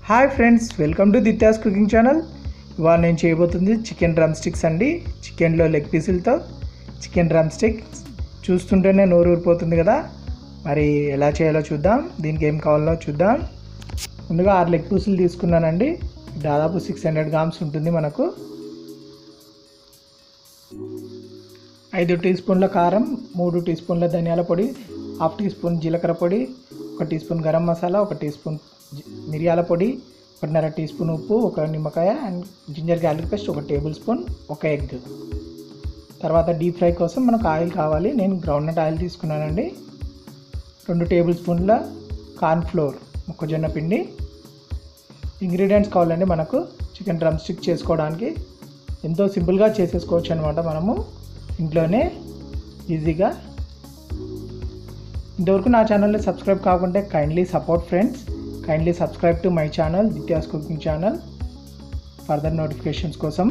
Hi friends, welcome to దిత్యాస్ cooking channel. ఇవాళ నేను చేయబోతుంది చికెన్ డ్రమ్ స్టిక్స్ అండి. చికెన్లో లెగ్ పీసులతో చికెన్ డ్రమ్ స్టిక్స్ చూస్తుంటేనే నోరు ఊరిపోతుంది కదా. మరి ఎలా చేయాలో చూద్దాం. దీనికి ఏం కావాలో చూద్దాం. ముందుగా 6 లెగ్ పీసులు తీసుకున్నానండి. దాదాపు 600 గ్రామ్స్ ఉంటుంది మనకు. 5 టీ స్పూన్ల కారం, 3 టీ స్పూన్ల ధనియాల పొడి, 1/2 టీ స్పూన్ జీలకర్ర పొడి, 1 teaspoon garam masala, 1 teaspoon మిరియాల పొడి, 1.5 టీ స్పూన్ ఉప్పు, 1 నిమ్మకాయ and ginger garlic paste 1 tablespoon, 1 egg. తర్వాత డీప్ ఫ్రై కోసం మనకు ఆయిల్ కావాలి. నేను గ్రౌండ్నట్ ఆయిల్ తీసుకున్నానండి. 2 టేబుల్ స్పూన్ల కార్న్ ఫ్లోర్, మొక్కజొన్న పిండి. ఇంగ్రీడియంట్స్ కావాలండి మనకు చికెన్ డ్రమ్ స్టిక్ చేసుకోవడానికి. ఎంతో సింపుల్గా చేసేసుకోవచ్చు అనమాట మనము ఇంట్లోనే ఈజీగా. ఇంతవరకు నా ఛానల్ని సబ్స్క్రైబ్ కాకుంటే kindly support friends. Kindly subscribe to my channel దిత్యాస్ cooking channel further notifications కోసం.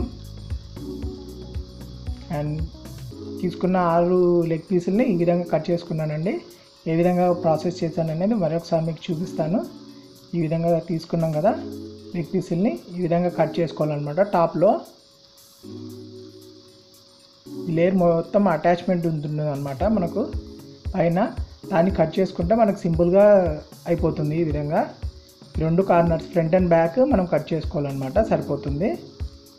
అండ్ తీసుకున్న 6 లెగ్ పీసుల్ని ఈ విధంగా కట్ చేసుకున్నానండి. ఏ విధంగా ప్రాసెస్ చేశాననేది మరొకసారి మీకు చూపిస్తాను. ఈ విధంగా తీసుకున్నాం కదా లెగ్ పీసుల్ని, ఈ విధంగా కట్ చేసుకోవాలన్నమాట. టాప్లో లేయర్ మొత్తం అటాచ్మెంట్ ఉంటుంది అనమాట మనకు పైన. దాన్ని కట్ చేసుకుంటే మనకు సింపుల్గా అయిపోతుంది. ఈ విధంగా 2 కార్నర్స్ ఫ్రంట్ అండ్ బ్యాక్ మనం కట్ చేసుకోవాలన్నమాట, సరిపోతుంది.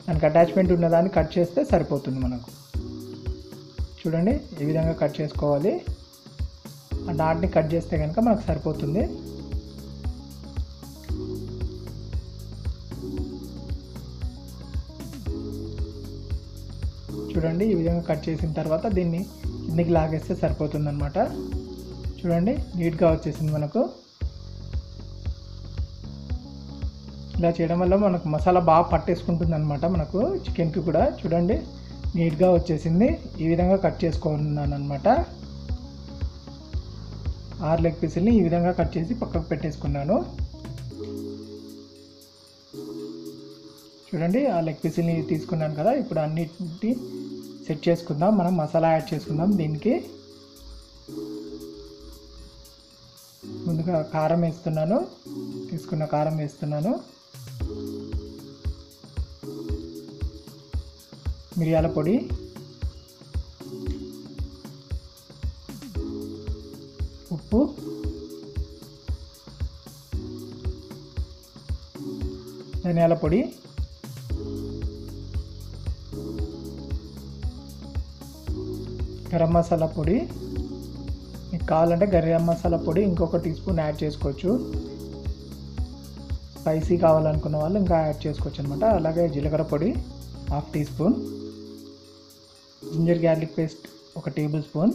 దానికి అటాచ్మెంట్ ఉన్నదాన్ని కట్ చేస్తే సరిపోతుంది మనకు. చూడండి ఈ విధంగా కట్ చేసుకోవాలి. ఆ డాట్ని కట్ చేస్తే కనుక మనకు సరిపోతుంది. చూడండి ఈ విధంగా కట్ చేసిన తర్వాత దీన్ని కిందికి లాగేస్తే సరిపోతుంది అనమాట. చూడండి నీట్గా వచ్చేసింది మనకు. ఇలా చేయడం వల్ల మనకు మసాలా బాగా పట్టేసుకుంటుంది అనమాట మనకు చికెన్కి కూడా. చూడండి నీట్గా వచ్చేసింది. ఈ విధంగా కట్ చేసుకున్నాను అనమాట. 6 లెగ్ పీసుల్ని ఈ విధంగా కట్ చేసి పక్కకు పెట్టేసుకున్నాను. చూడండి ఆ లెగ్ పీసుల్ని తీసుకున్నాను కదా. ఇప్పుడు అన్నిటి సెట్ చేసుకుందాం. మనం మసాలా యాడ్ చేసుకుందాం దీనికి. ముందుగా కారం వేస్తున్నాను. తీసుకున్న కారం వేస్తున్నాను. మిరియాల పొడి, ఉప్పు, ధనియాల పొడి, గరం మసాలా పొడి. మీకు కావాలంటే గరం మసాలా పొడి ఇంకొక టీ స్పూన్ యాడ్ చేసుకోవచ్చు. స్పైసీ కావాలనుకున్న వాళ్ళు ఇంకా యాడ్ చేసుకోవచ్చు అనమాట. అలాగే జీలకర్ర పొడి 1/2 teaspoon, ginger garlic paste 1 tablespoon,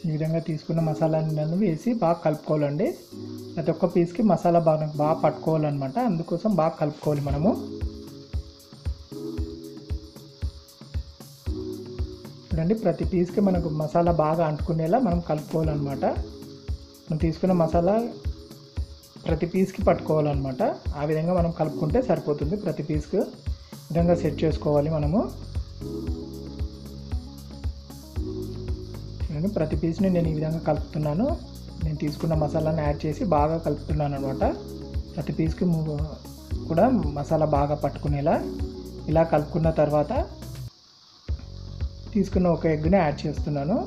ఈ విధంగా తీసుకున్న మసాలాలను వేసి బాగా కలుపుకోవాలండి. ప్రతి ఒక్క పీస్కి మసాలా బాగా పట్టుకోవాలన్నమాట. అందుకోసం బాగా కలుపుకోవాలి మనము. చూడండి ప్రతి పీస్కి మనకు మసాలా బాగా అంటుకునేలా మనం కలుపుకోవాలన్నమాట. మనం తీసుకున్న మసాలా ప్రతి పీస్కి పట్టుకోవాలన్నమాట. ఆ విధంగా మనం కలుపుకుంటే సరిపోతుంది. ప్రతి పీస్కి విధంగా సెట్ చేసుకోవాలి మనము. చూడండి ప్రతి పీస్ని నేను ఈ విధంగా కలుపుతున్నాను. నేను తీసుకున్న మసాలాను యాడ్ చేసి బాగా కలుపుతున్నాను అనమాట. ప్రతి పీస్కి కూడా మసాలా బాగా పట్టుకునేలా ఇలా కలుపుకున్న తర్వాత తీసుకున్న 1 ఎగ్ని యాడ్ చేస్తున్నాను.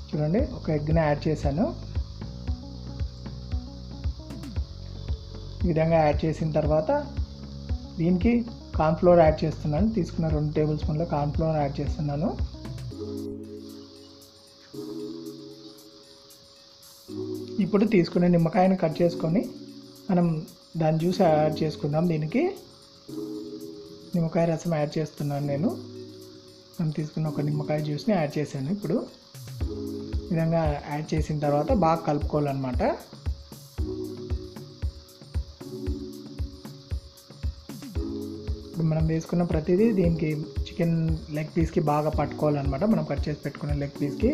చూడండి 1 ఎగ్ని యాడ్ చేశాను. ఈ విధంగా యాడ్ చేసిన తర్వాత దీనికి కార్న్ ఫ్లోర్ యాడ్ చేస్తున్నాను. తీసుకున్న 2 టేబుల్ స్పూన్ల కార్న్ ఫ్లోర్ యాడ్ చేస్తున్నాను. ఇప్పుడు తీసుకునే నిమ్మకాయని కట్ చేసుకొని మనం దాని జ్యూస్ యాడ్ చేసుకుందాం. దీనికి నిమ్మకాయ రసం యాడ్ చేస్తున్నాను నేను. మనం తీసుకున్న 1 నిమ్మకాయ జ్యూస్ని యాడ్ చేశాను. ఇప్పుడు ఈ విధంగా యాడ్ చేసిన తర్వాత బాగా కలుపుకోవాలన్నమాట. ఇప్పుడు మనం వేసుకున్న ప్రతిదీ దీనికి చికెన్ లెగ్ పీస్కి బాగా పట్టుకోవాలన్నమాట. మనం కట్ చేసి పెట్టుకున్న లెగ్ పీస్కి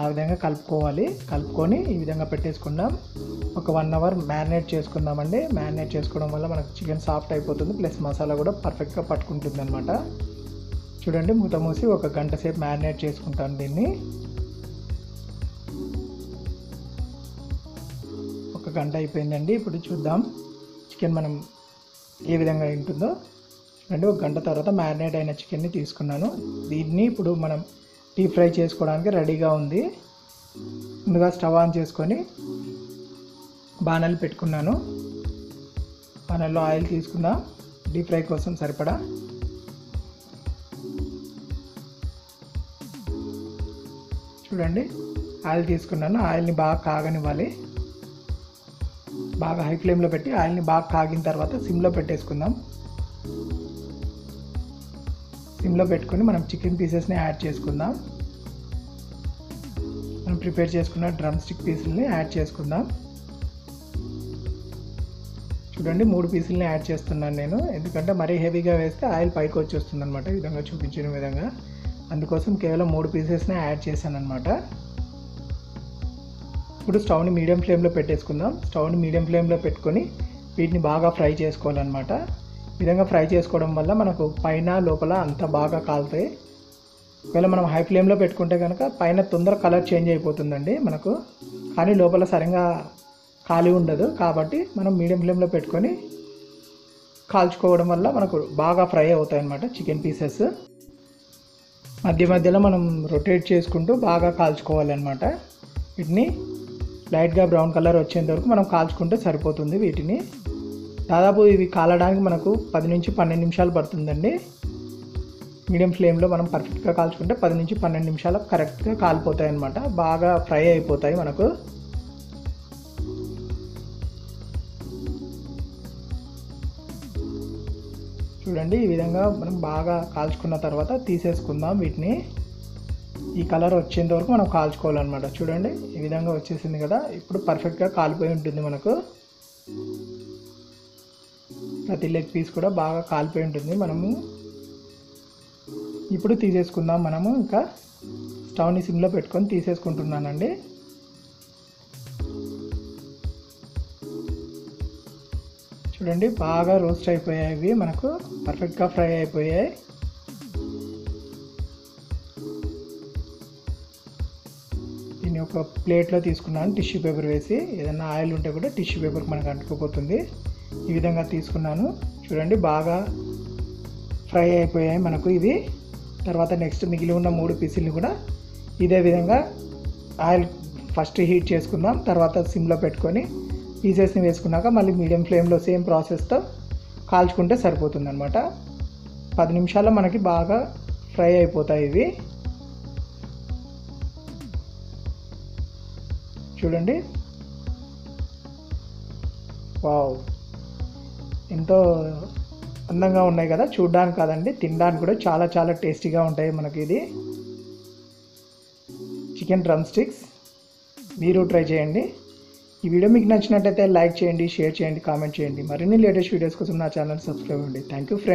ఆ విధంగా కలుపుకోవాలి. కలుపుకొని ఈ విధంగా పెట్టేసుకుందాం. ఒక 1 అవర్ మ్యారినేట్ చేసుకుందామండి. మ్యారినేట్ చేసుకోవడం వల్ల మనకు చికెన్ సాఫ్ట్ అయిపోతుంది, ప్లస్ మసాలా కూడా పర్ఫెక్ట్గా పట్టుకుంటుంది అనమాట. చూడండి మూత మూసి 1 గంట సేపు మ్యారినేట్ చేసుకుంటాను దీన్ని. గంట అయిపోయిందండి. ఇప్పుడు చూద్దాం చికెన్ మనం ఏ విధంగా ఉంటుందో. చూడండి, 1 గంట తర్వాత మ్యారినేట్ అయిన చికెన్ని తీసుకున్నాను. దీన్ని ఇప్పుడు మనం డీప్ ఫ్రై చేసుకోవడానికి రెడీగా ఉంది. ముందుగా స్టవ్ ఆన్ చేసుకొని బాణలు పెట్టుకున్నాను. బాణల్లో ఆయిల్ తీసుకుందాం డీప్ ఫ్రై కోసం సరిపడా. చూడండి, ఆయిల్ తీసుకున్నాను. ఆయిల్ని బాగా కాగనివ్వాలి. బాగా హై ఫ్లేమ్లో పెట్టి ఆయిల్ని బాగా కాగిన తర్వాత సిమ్లో పెట్టేసుకుందాం. సిమ్లో పెట్టుకొని మనం చికెన్ పీసెస్ని యాడ్ చేసుకుందాం. మనం ప్రిపేర్ చేసుకున్న డ్రమ్ స్టిక్ పీసుల్ని యాడ్ చేసుకుందాం. చూడండి, 3 పీసుల్ని యాడ్ చేస్తున్నాను నేను, ఎందుకంటే మరీ హెవీగా వేస్తే ఆయిల్ పైకి వచ్చేస్తుంది అనమాట, ఈ విధంగా చూపించిన విధంగా. అందుకోసం కేవలం 3 పీసెస్ని యాడ్ చేశాను అనమాట. ఇప్పుడు స్టవ్ని మీడియం ఫ్లేమ్లో పెట్టేసుకుందాం. స్టవ్ని మీడియం ఫ్లేమ్లో పెట్టుకొని వీటిని బాగా ఫ్రై చేసుకోవాలన్నమాట. ఈ విధంగా ఫ్రై చేసుకోవడం వల్ల మనకు పైన లోపల అంతా బాగా కాలుతాయి. ఒకవేళ మనం హై ఫ్లేమ్లో పెట్టుకుంటే కనుక పైన తొందర కలర్ చేంజ్ అయిపోతుందండి మనకు, కానీ లోపల సరిగా ఖాళీ ఉండదు. కాబట్టి మనం మీడియం ఫ్లేమ్లో పెట్టుకొని కాల్చుకోవడం వల్ల మనకు బాగా ఫ్రై అవుతాయి అన్నమాట చికెన్ పీసెస్. మధ్య మధ్యలో మనం రొటేట్ చేసుకుంటూ బాగా కాల్చుకోవాలన్నమాట. వీటిని లైట్గా బ్రౌన్ కలర్ వచ్చేంత వరకు మనం కాల్చుకుంటే సరిపోతుంది. వీటిని దాదాపు ఇవి కాలడానికి మనకు 10 నుంచి 12 నిమిషాలు పడుతుందండి. మీడియం ఫ్లేమ్లో మనం పర్ఫెక్ట్గా కాల్చుకుంటే 10 నుంచి 12 నిమిషాలకు కరెక్ట్గా కాలిపోతాయి అన్నమాట. బాగా ఫ్రై అయిపోతాయి మనకు. చూడండి, ఈ విధంగా మనం బాగా కాల్చుకున్న తర్వాత తీసేసుకుందాం. వీటిని ఈ కలర్ వచ్చేంత వరకు మనం కాల్చుకోవాలన్నమాట. చూడండి, ఈ విధంగా వచ్చేసింది కదా. ఇప్పుడు పర్ఫెక్ట్గా కాలిపోయి ఉంటుంది మనకు. ప్రతి లెగ్ పీస్ కూడా బాగా కాలిపోయి ఉంటుంది. మనము ఇప్పుడు తీసేసుకుందాం. మనము ఇంకా స్టవ్ని సిమ్లో పెట్టుకొని తీసేసుకుంటున్నానండి. చూడండి, బాగా రోస్ట్ అయిపోయాయి. ఇవి మనకు పర్ఫెక్ట్గా ఫ్రై అయిపోయాయి. దీన్ని ఒక ప్లేట్లో తీసుకున్నాను, టిష్యూ పేపర్ వేసి. ఏదైనా ఆయిల్ ఉంటే కూడా టిష్యూ పేపర్ మనకు అంటుకుపోతుంది. ఈ విధంగా తీసుకున్నాను. చూడండి, బాగా ఫ్రై అయిపోయాయి మనకు ఇవి. తర్వాత నెక్స్ట్ మిగిలి ఉన్న 3 పీసుల్ని కూడా ఇదే విధంగా ఆయిల్ ఫస్ట్ హీట్ చేసుకుందాం. తర్వాత సిమ్లో పెట్టుకొని పీసెస్ని వేసుకున్నాక మళ్ళీ మీడియం ఫ్లేమ్లో సేమ్ ప్రాసెస్తో కాల్చుకుంటే సరిపోతుంది అనమాట. 10 నిమిషాల్లో మనకి బాగా ఫ్రై అయిపోతాయి ఇవి. చూడండి, వావ్, ఎంతో అందంగా ఉన్నాయి కదా. చూడడానికి కాదండి, తినడానికి కూడా చాలా చాలా టేస్టీగా ఉంటాయి మనకి. ఇది చికెన్ డ్రమ్ స్టిక్స్ మీరు ట్రై చేయండి. ఈ వీడియో మీకు నచ్చినట్టయితే లైక్ చేయండి, షేర్ చేయండి, కామెంట్ చేయండి. మరిన్ని లేటెస్ట్ వీడియోస్ కోసం నా ఛానల్ సబ్స్క్రైబ్ అవ్వండి. Thank you friends.